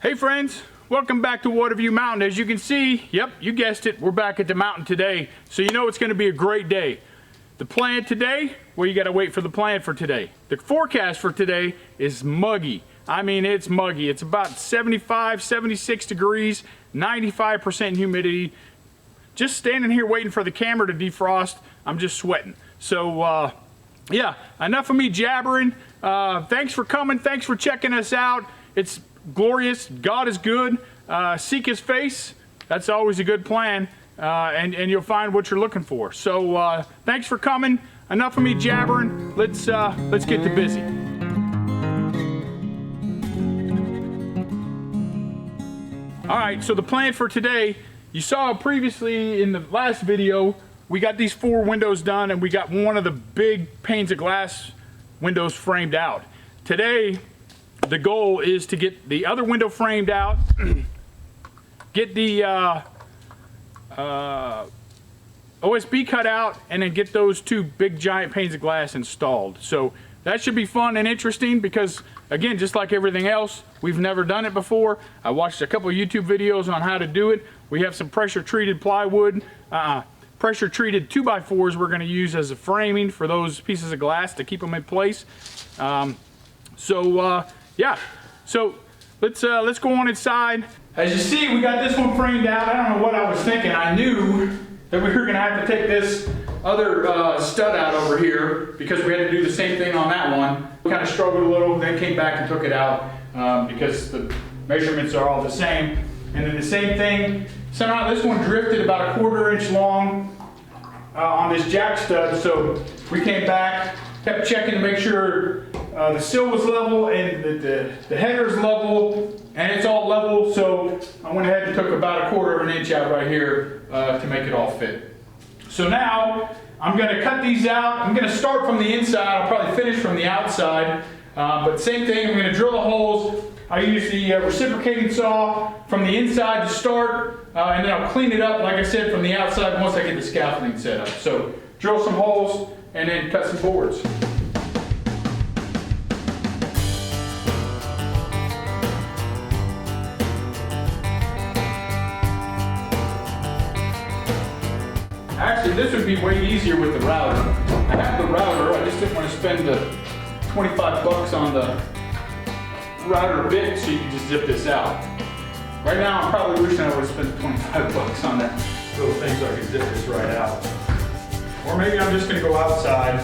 Hey friends, welcome back to Watavue Mountain. As you can see, yep, you guessed it, we're back at the mountain today. So you know it's going to be a great day. The plan today, well, you got to wait for the plan for today. The forecast for today is muggy. I mean, it's muggy. It's about 75, 76 degrees, 95% humidity. Just standing here waiting for the camera to defrost, I'm just sweating. So yeah, enough of me jabbering. Thanks for coming. Thanks for checking us out. It's glorious. God is good. Seek his face. That's always a good plan. And you'll find what you're looking for. So thanks for coming. Enough of me jabbering. Let's get to busy. All right, so the plan for today, you saw previously in the last video, we got these 4 windows done and we got one of the big panes of glass windows framed out. Today, the goal is to get the other window framed out, get the OSB cut out, and then get those 2 big giant panes of glass installed. So that should be fun and interesting because, again, just like everything else, we've never done it before. I watched a couple of YouTube videos on how to do it. We have some pressure treated plywood, pressure treated 2x4s we're going to use as a framing for those pieces of glass to keep them in place. Yeah, so let's go on inside. As you see, we got this one framed out. I don't know what I was thinking. I knew that we were going to have to take this other stud out over here because we had to do the same thing on that one. We kind of struggled a little, then came back and took it out because the measurements are all the same. And then the same thing, somehow this one drifted about 1/4 inch long on this jack stud. So we came back, kept checking to make sure the sill was level and the header's level, and it's all level. So I went ahead and took about 1/4 inch out right here to make it all fit. So now I'm going to cut these out. I'm going to start from the inside. I'll probably finish from the outside, but same thing. I'm going to drill the holes. I use the reciprocating saw from the inside to start, and then I'll clean it up, like I said, from the outside once I get the scaffolding set up. So drill some holes and then cut some boards. Actually, this would be way easier with the router. I have the router, I just didn't want to spend the 25 bucks on the router bit so you can just zip this out. Right now, I'm probably wishing I would have spent 25 bucks on that little thing so I could zip this right out. Or maybe I'm just going to go outside.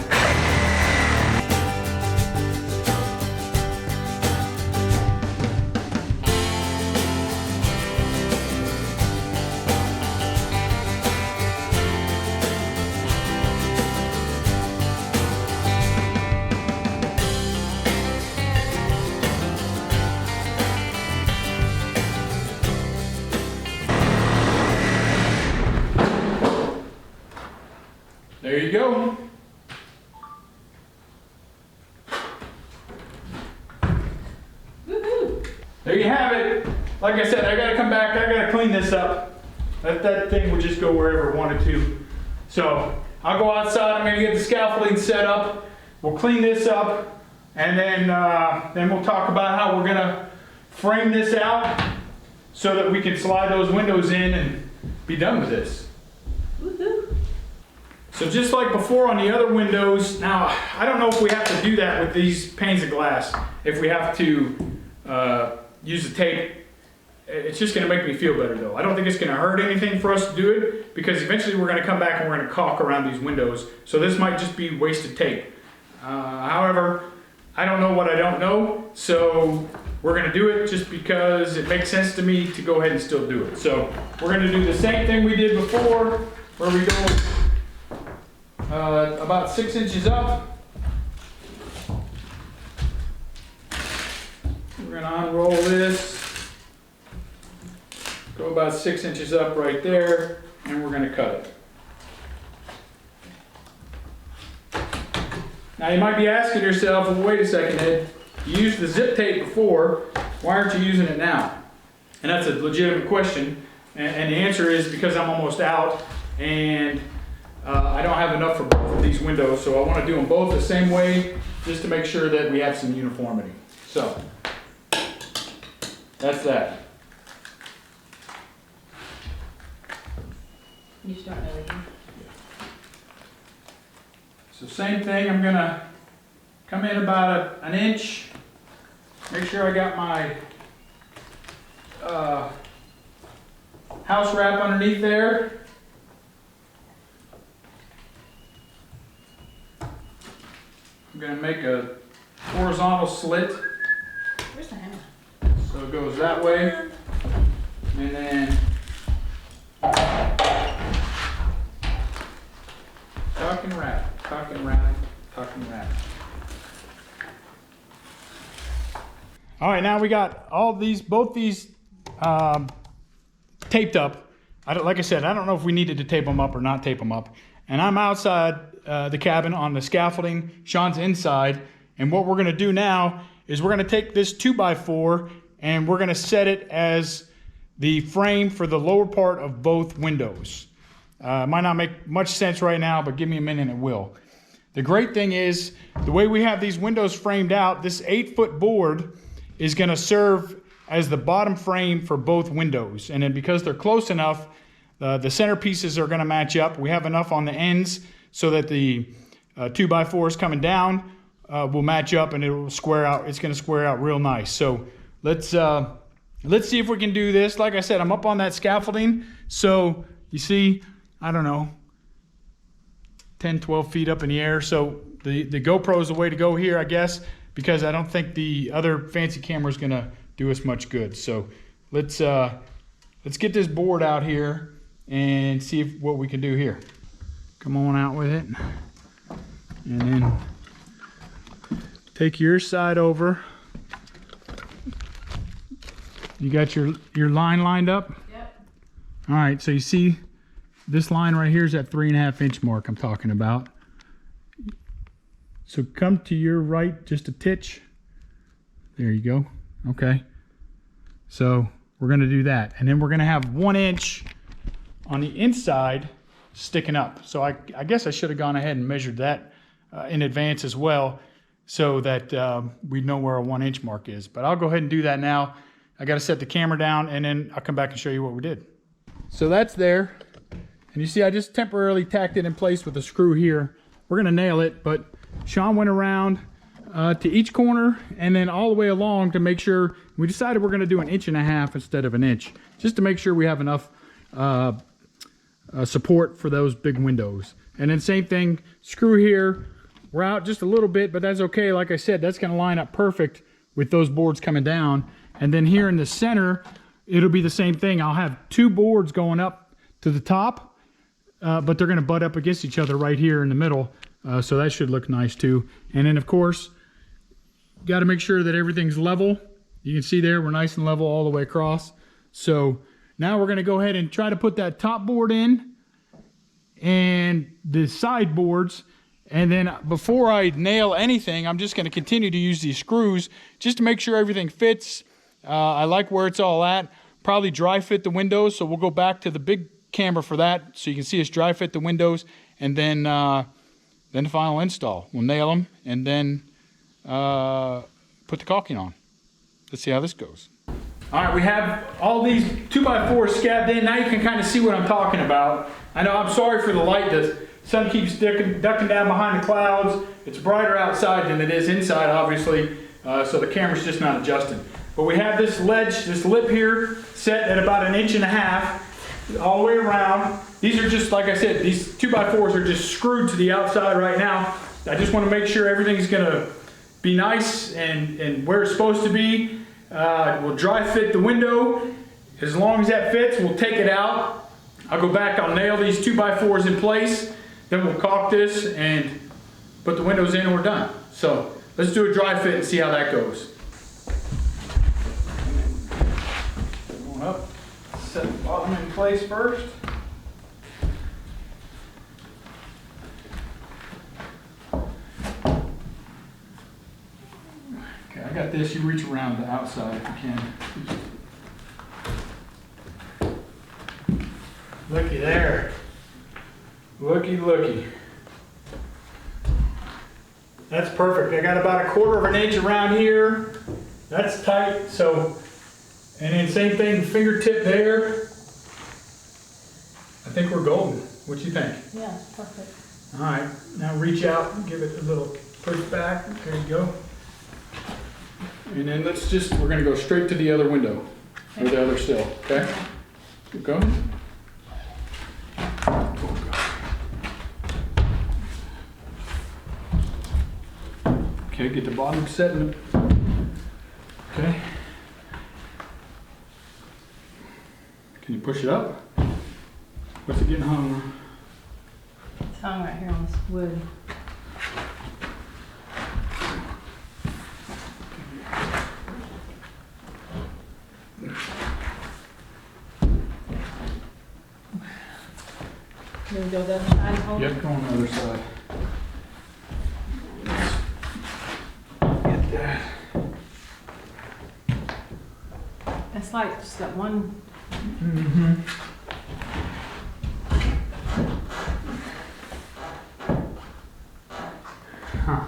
There you go. Woohoo! There you have it. Like I said, I gotta come back, I gotta clean this up. That thing would just go wherever it wanted to. So I'll go outside, I'm gonna get the scaffolding set up. We'll clean this up, and then we'll talk about how we're gonna frame this out so that we can slide those windows in and be done with this. Woohoo! So just like before on the other windows, now I don't know if we have to do that with these panes of glass. If we have to use the tape, it's just going to make me feel better though. I don't think it's going to hurt anything for us to do it because eventually we're going to come back and we're going to caulk around these windows. So this might just be wasted tape. However, I don't know what I don't know. So we're going to do it just because it makes sense to me to go ahead and still do it. So we're going to do the same thing we did before where we go about 6 inches up. We're going to unroll this, go about 6 inches up right there, and we're going to cut it. Now you might be asking yourself, well, wait a second, Ed, you used the zip tape before, why aren't you using it now? And that's a legitimate question, and the answer is because I'm almost out, and I don't have enough for both of these windows, so I want to do them both the same way just to make sure that we have some uniformity. So That's that. You just don't know again. So same thing, I'm gonna come in about an inch. Make sure I got my house wrap underneath there. I'm gonna make a horizontal slit. Where's the hammer? So it goes that way. And then tuck and wrap, tuck and wrap, tuck and wrap. All right, now we got all these, both these taped up. Like I said, I don't know if we needed to tape them up or not tape them up. And I'm outside the cabin on the scaffolding. Sean's inside. And what we're gonna do now is we're gonna take this 2x4 and we're gonna set it as the frame for the lower part of both windows. It might not make much sense right now, but give me a minute and it will. The great thing is, the way we have these windows framed out, this 8-foot board is gonna serve as the bottom frame for both windows. And then because they're close enough, the center pieces are gonna match up. We have enough on the ends so that the 2x4s coming down will match up and it will square out. It's gonna square out real nice. So let's see if we can do this. Like I said, I'm up on that scaffolding. So you see, I don't know, 10, 12 feet up in the air. So the GoPro is the way to go here, I guess, because I don't think the other fancy camera is gonna do us much good. So let's get this board out here and see what we can do here. Come on out with it. And then take your side over. You got your line lined up? Yep. All right, so you see this line right here is that 3.5 inch mark I'm talking about. So come to your right just a titch. There you go. Okay. So we're gonna do that. And then we're gonna have 1 inch on the inside sticking up. So I guess I should have gone ahead and measured that in advance as well, so that we know where a 1 inch mark is. But I'll go ahead and do that now. I got to set the camera down and then I'll come back and show you what we did. So that's there. And you see, I just temporarily tacked it in place with a screw here. We're gonna nail it, but Sean went around to each corner and then all the way along to make sure. We decided we're gonna do 1.5 inches instead of 1 inch, just to make sure we have enough support for those big windows. And then same thing, screw here. We're out just a little bit, but that's okay. Like I said, that's gonna line up perfect with those boards coming down. And then here in the center, it'll be the same thing. I'll have 2 boards going up to the top, but they're gonna butt up against each other right here in the middle. So that should look nice too. And then of course, got to make sure that everything's level. You can see there, we're nice and level all the way across. So now we're gonna go ahead and try to put that top board in and the side boards. And then before I nail anything, I'm just gonna continue to use these screws just to make sure everything fits. I like where it's all at. Probably dry fit the windows, so we'll go back to the big camera for that so you can see us dry fit the windows, and then the final install. We'll nail them and then put the caulking on. Let's see how this goes. All right, we have all these 2x4s scabbed in. Now you can kind of see what I'm talking about. I know, I'm sorry for the light. The sun keeps ducking down behind the clouds. It's brighter outside than it is inside, obviously, so the camera's just not adjusting. But we have this ledge, this lip here, set at about 1.5 inches all the way around. These are just, like I said, these 2x4s are just screwed to the outside right now. I just want to make sure everything's gonna be nice and where it's supposed to be. We'll dry fit the window. As long as that fits, we'll take it out. I'll go back, I'll nail these 2x4s in place. Then we'll caulk this and put the windows in and we're done. So let's do a dry fit and see how that goes. Come on up, set the bottom in place first. Okay, I got this. You reach around the outside if you can. Looky there. Looky, looky. That's perfect. I got about 1/4 inch around here. That's tight. So And then same thing, fingertip there. I think we're golden. What you think? Yeah, it's perfect. All right, now reach out and give it a little push back. There you go. And then we're gonna go straight to the other window, or the other sill, okay? Keep going. Okay, get the bottom set in. Okay. Can you push it up? What's it getting hung? It's hung right here on this wood. Can we go the other side? Hold? Yep, go on the other side. Get that. It's like just that one. Mm-hmm. Huh.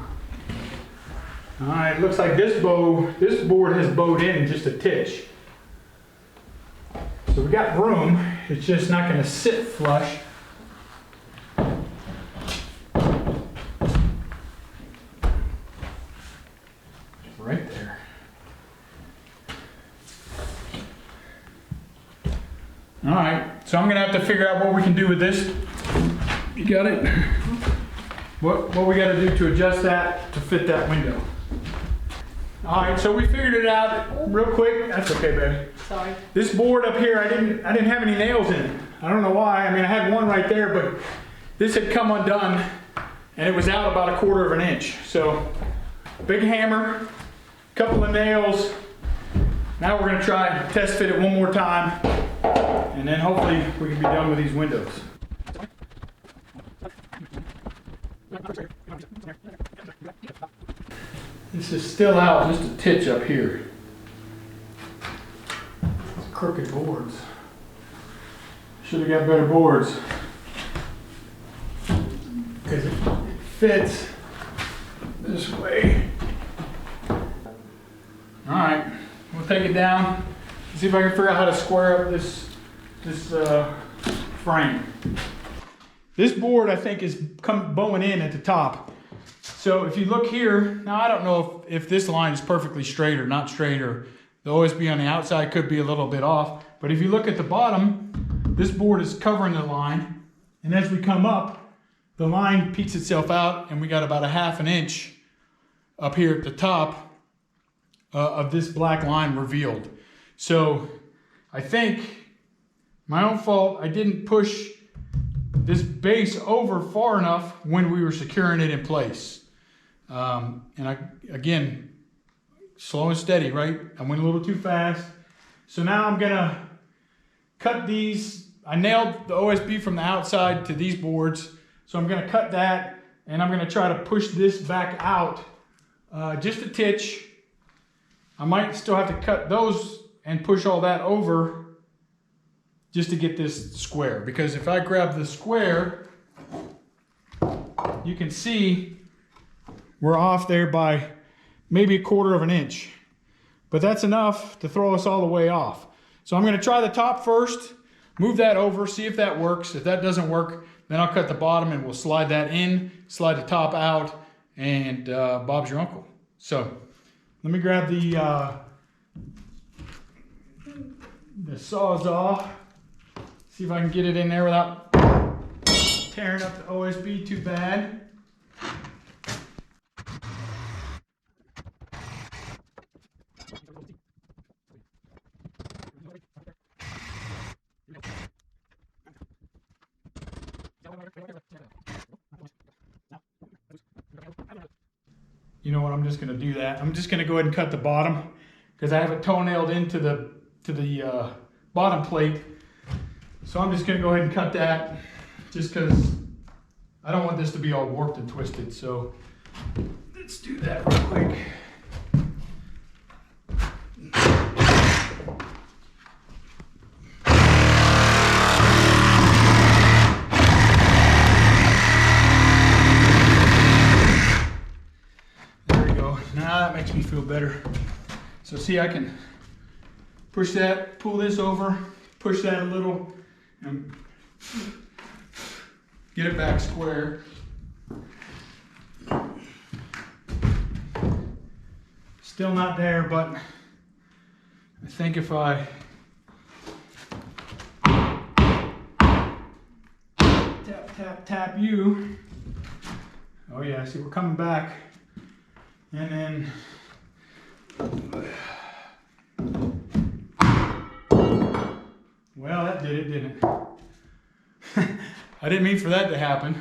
All right, looks like this board has bowed in just a titch. So we got room, it's just not gonna sit flush. Right there. All right, so I'm gonna have to figure out what we can do with this. You got it? What we gotta do to adjust that to fit that window. All right, so we figured it out real quick. That's okay, baby. Sorry. This board up here, I didn't have any nails in it. I don't know why. I mean, I had one right there, but this had come undone and it was out about 1/4 inch. So big hammer, couple of nails. Now we're gonna try and test fit it one more time, and then hopefully we can be done with these windows. This is still out just a titch up here. It's crooked boards. Should have got better boards. Because it fits this way. All right, we'll take it down. See if I can figure out how to square up this frame. This board, I think, is bowing in at the top. So if you look here, now I don't know if this line is perfectly straight or not straight, or the OSB on the outside could be a little bit off. But if you look at the bottom, this board is covering the line. And as we come up, the line peaks itself out, and we got about 1/2 inch up here at the top of this black line revealed. So I think my own fault, I didn't push this base over far enough when we were securing it in place. Again, slow and steady, right? I went a little too fast. So now I'm gonna cut these. I nailed the OSB from the outside to these boards. So I'm gonna cut that, and I'm gonna try to push this back out just a titch. I might still have to cut those and push all that over just to get this square. Because if I grab the square, you can see we're off there by maybe 1/4 inch. But that's enough to throw us all the way off. So I'm gonna try the top first, move that over, see if that works. If that doesn't work, then I'll cut the bottom and we'll slide that in, slide the top out, and Bob's your uncle. So let me grab the Sawzall, see if I can get it in there without tearing up the OSB too bad. You know what, I'm just gonna do that. I'm just gonna go ahead and cut the bottom because I have it toe-nailed into the bottom plate. So I'm just gonna go ahead and cut that just because I don't want this to be all warped and twisted. So let's do that real quick. There we go. Now that makes me feel better. So see, I can push that, pull this over, push that a little, and get it back square. Still not there, but I think if I tap you, oh yeah, see we're coming back, and then well, that did it, didn't it? I didn't mean for that to happen.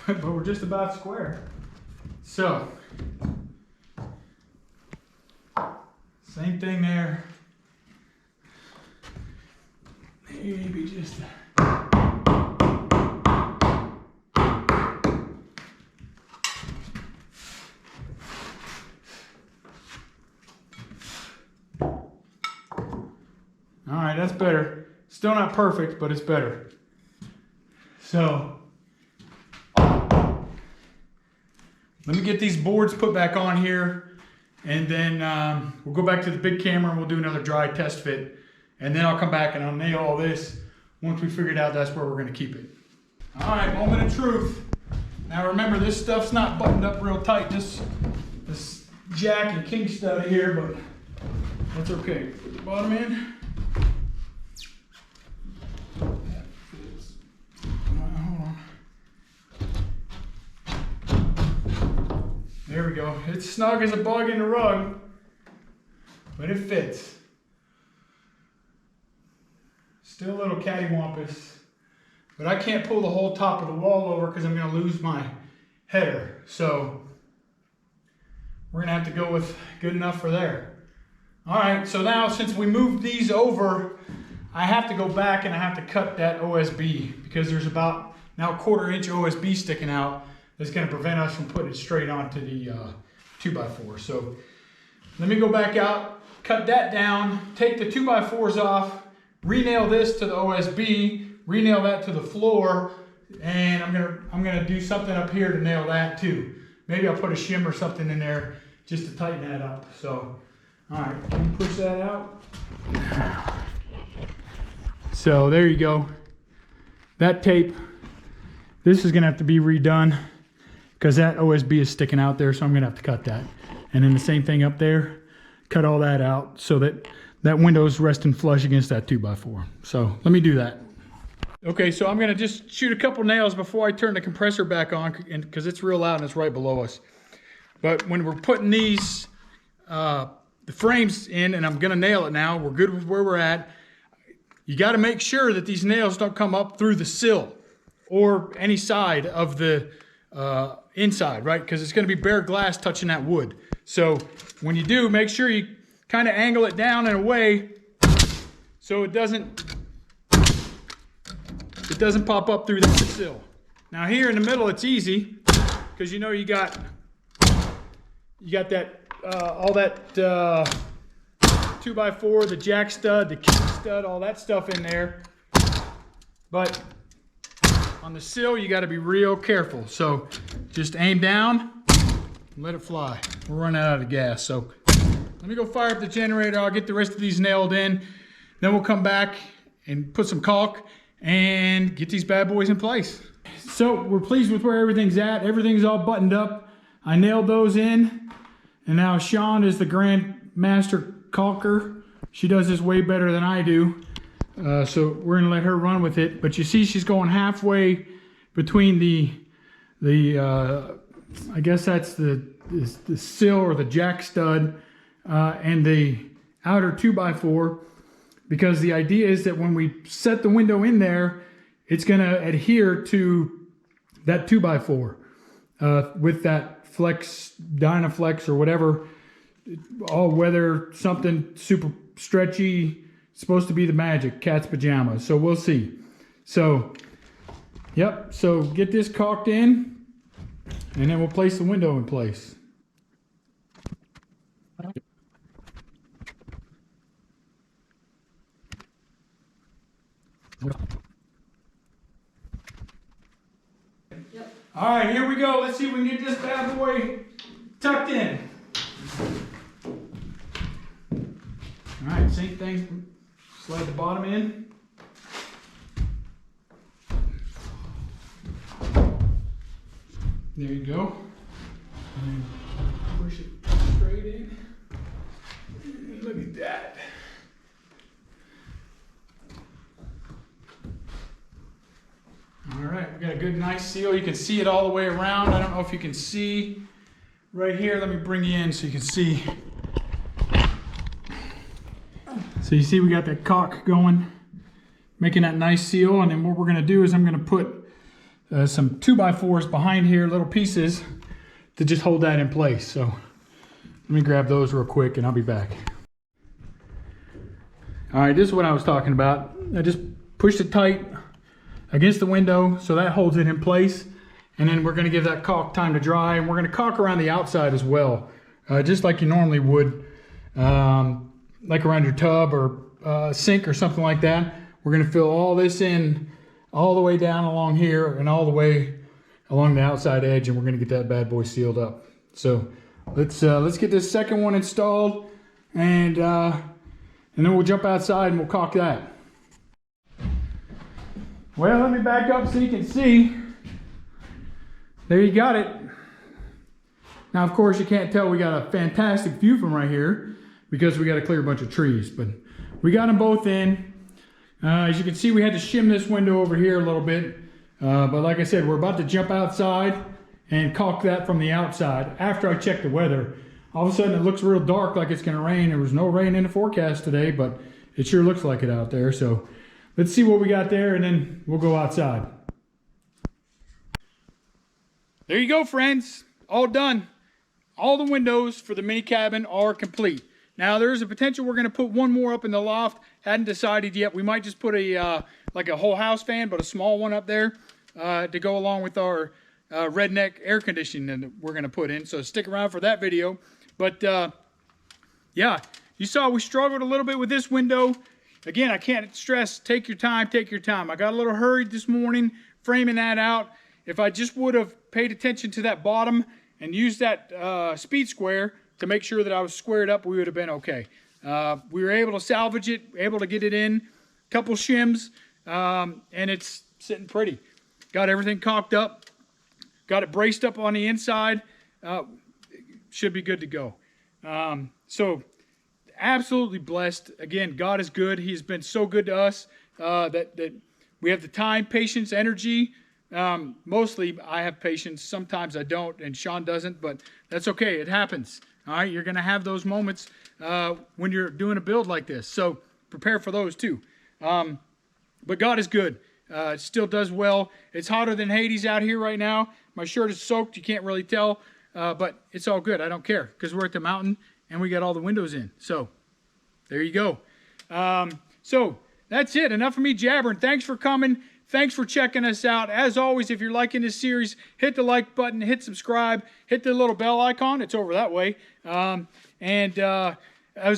But we're just about square. So, same thing there. Maybe just all right, that's better. Still not perfect, but it's better. So, let me get these boards put back on here, and then we'll go back to the big camera and we'll do another dry test fit. And then I'll come back and I'll nail all this. Once we figured out that's where we're gonna keep it. All right, moment of truth. Now remember, this stuff's not buttoned up real tight. This jack and king stud here, but that's okay. Put the bottom in. That fits. Hold on. There we go. It's snug as a bug in the rug, but it fits. Still a little cattywampus, but I can't pull the whole top of the wall over because I'm going to lose my header. So we're going to have to go with good enough for there. All right, so now since we moved these over, I have to go back and I have to cut that OSB because there's about now a 1/4 inch OSB sticking out that's going to prevent us from putting it straight onto the 2x4. So let me go back out, cut that down, take the 2x4s off, re-nail this to the OSB, re-nail that to the floor, and I'm gonna do something up here to nail that too. Maybe I'll put a shim or something in there just to tighten that up. So, all right, can you push that out? So there you go. That tape, this is gonna have to be redone because that OSB is sticking out there, so I'm gonna have to cut that. And then the same thing up there, cut all that out so that that window's resting flush against that 2x4. So let me do that. Okay, so I'm gonna just shoot a couple nails before I turn the compressor back on because it's real loud and it's right below us. But when we're putting these, the frames in, and I'm gonna nail it now, we're good with where we're at. You gotta make sure that these nails don't come up through the sill or any side of the inside, right? Because it's gonna be bare glass touching that wood. So when you do, make sure you kind of angle it down in a way so it doesn't pop up through that sill. Now here in the middle it's easy because you know you got that all that 2x4, the jack stud, the king stud, all that stuff in there. But on the sill you got to be real careful. So just aim down and let it fly. We're running out of gas, so let me go fire up the generator. I'll get the rest of these nailed in. Then we'll come back and put some caulk and get these bad boys in place. So we're pleased with where everything's at. Everything's all buttoned up. I nailed those in. And now Sean is the grand master caulker. She does this way better than I do. So we're gonna let her run with it. But you see she's going halfway between the I guess that's the sill or the jack stud and the outer 2x4, because the idea is that when we set the window in there, it's going to adhere to that 2x4 with that flex, Dynaflex or whatever, all weather, something super stretchy. It's supposed to be the magic, cat's pajamas. So we'll see. So, yep, so get this caulked in and then we'll place the window in place. All right, here we go. Let's see if we can get this bad boy tucked in. All right, same thing. Slide the bottom in. There you go. And push it straight in. And look at that. All right, we got a good, nice seal. You can see it all the way around. I don't know if you can see right here. Let me bring you in so you can see. So you see we got that caulk going, making that nice seal. And then what we're gonna do is I'm gonna put some 2x4s behind here, little pieces, to just hold that in place. So let me grab those real quick and I'll be back. All right, this is what I was talking about. I just pushed it tight against the window so that holds it in place. And then we're gonna give that caulk time to dry, and we're gonna caulk around the outside as well, just like you normally would, like around your tub or sink or something like that. We're gonna fill all this in all the way down along here and all the way along the outside edge, and we're gonna get that bad boy sealed up. So let's get this second one installed, and then we'll jump outside and we'll caulk that. Well, let me back up so you can see. There you got it. Now, of course, you can't tell we got a fantastic view from right here because we got to clear a bunch of trees, but we got them both in. As you can see, we had to shim this window over here a little bit. But like I said, we're about to jump outside and caulk that from the outside after I check the weather. All of a sudden, it looks real dark, like it's going to rain. There was no rain in the forecast today, but it sure looks like it out there. So let's see what we got there, and then we'll go outside. There you go, friends. All done. All the windows for the mini cabin are complete. Now, there's a potential we're going to put one more up in the loft. Hadn't decided yet. We might just put a like a whole house fan, but a small one up there to go along with our redneck air conditioning that we're going to put in. So stick around for that video. But yeah, you saw we struggled a little bit with this window. Again, I can't stress, take your time, take your time. I got a little hurried this morning framing that out. If I just would have paid attention to that bottom and used that speed square to make sure that I was squared up, we would have been okay. We were able to salvage it, able to get it in, a couple shims, and it's sitting pretty. Got everything caulked up, got it braced up on the inside. Should be good to go. So absolutely blessed. Again, God is good. He's been so good to us that we have the time, patience, energy. Mostly I have patience. Sometimes I don't, and Sean doesn't, but that's okay. It happens. All right, you're going to have those moments when you're doing a build like this. So prepare for those too. But God is good. It still does well. It's hotter than Hades out here right now. My shirt is soaked. You can't really tell, but it's all good. I don't care because we're at the mountain and we got all the windows in. So there you go. So that's it. Enough of me jabbering. Thanks for coming. Thanks for checking us out. As always, if you're liking this series, hit the like button, hit subscribe, hit the little bell icon. It's over that way. As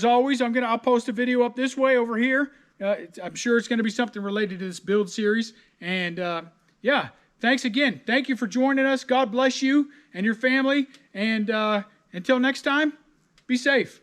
always, I'll post a video up this way over here. I'm sure it's going to be something related to this build series. And yeah, thanks again. Thank you for joining us. God bless you and your family. And until next time, be safe.